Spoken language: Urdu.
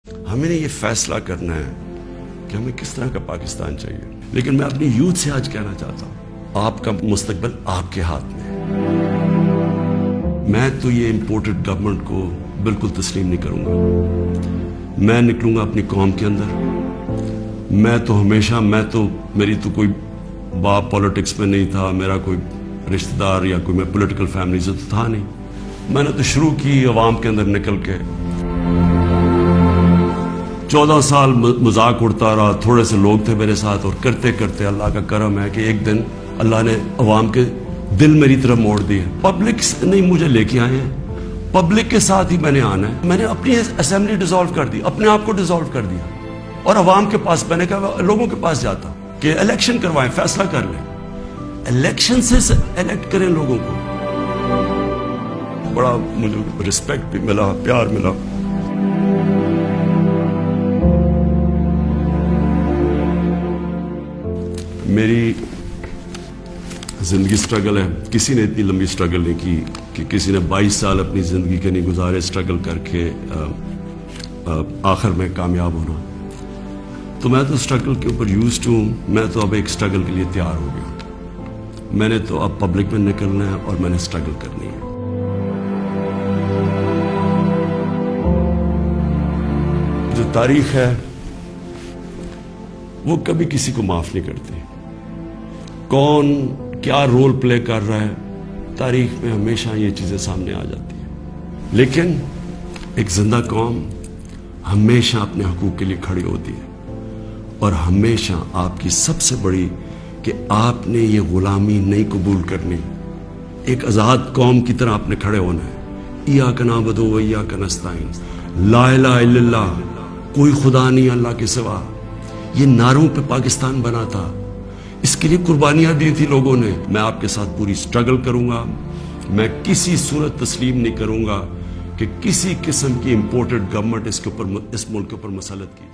ہمیں نے یہ فیصلہ کرنا ہے کہ ہمیں کس طرح کا پاکستان چاہیے. لیکن میں اپنی یوتھ سے آج کہنا چاہتا ہوں، آپ کا مستقبل آپ کے ہاتھ میں ہے. میں تو یہ امپورٹڈ گورنمنٹ کو بالکل تسلیم نہیں کروں گا. میں نکلوں گا اپنی قوم کے اندر. میں تو میری تو کوئی باپ پولیٹکس میں نہیں تھا، میرا کوئی رشتہ دار یا کوئی میں پولیٹیکل فیملی سے تو تھا نہیں. میں نے تو شروع کی عوام کے اندر نکل کے. 14 سال مذاق اڑتا رہا، تھوڑے سے لوگ تھے میرے ساتھ، اور کرتے کرتے اللہ کا کرم ہے کہ ایک دن اللہ نے عوام کے دل میری طرف موڑ دیے. پبلک نہیں مجھے لے کے آئے ہیں، پبلک کے ساتھ ہی میں نے آنا ہے. میں نے اپنی اسمبلی ڈیزالو کر دی، اپنے آپ کو ڈیزالو کر دیا، اور عوام کے پاس میں نے کہا لوگوں کے پاس جاتا کہ الیکشن کروائیں، فیصلہ کر لیں، الیکشن سے الیکٹ کریں لوگوں کو. بڑا مجھے رسپیکٹ بھی ملا، پیار ملا. میری زندگی سٹرگل ہے. کسی نے اتنی لمبی سٹرگل نہیں کی کہ کسی نے 22 سال اپنی زندگی کے نہیں گزارے سٹرگل کر کے آخر میں کامیاب ہونا. تو میں تو سٹرگل کے اوپر یوزڈ ہوں. میں تو اب ایک سٹرگل کے لیے تیار ہو گیا. میں نے تو اب پبلک میں نکلنا ہے اور میں نے سٹرگل کرنی ہے. جو تاریخ ہے وہ کبھی کسی کو معاف نہیں کرتی. کون کیا رول پلے کر رہا ہے، تاریخ میں ہمیشہ یہ چیزیں سامنے آ جاتی ہیں. لیکن ایک زندہ قوم ہمیشہ اپنے حقوق کے لیے کھڑی ہوتی ہے، اور ہمیشہ آپ کی سب سے بڑی کہ آپ نے یہ غلامی نہیں قبول کرنی. ایک آزاد قوم کی طرح آپ نے کھڑے ہونا ہے. ایاک نعبد و ایاک نستعین، لا الہ الا اللہ، کوئی خدا نہیں اللہ کے سوا. یہ نعروں پہ پاکستان بنا تھا، اس کے لیے قربانیاں دی تھی لوگوں نے. میں آپ کے ساتھ پوری سٹرگل کروں گا. میں کسی صورت تسلیم نہیں کروں گا کہ کسی قسم کی امپورٹڈ گورنمنٹ اس ملک کے اوپر مسلط کی.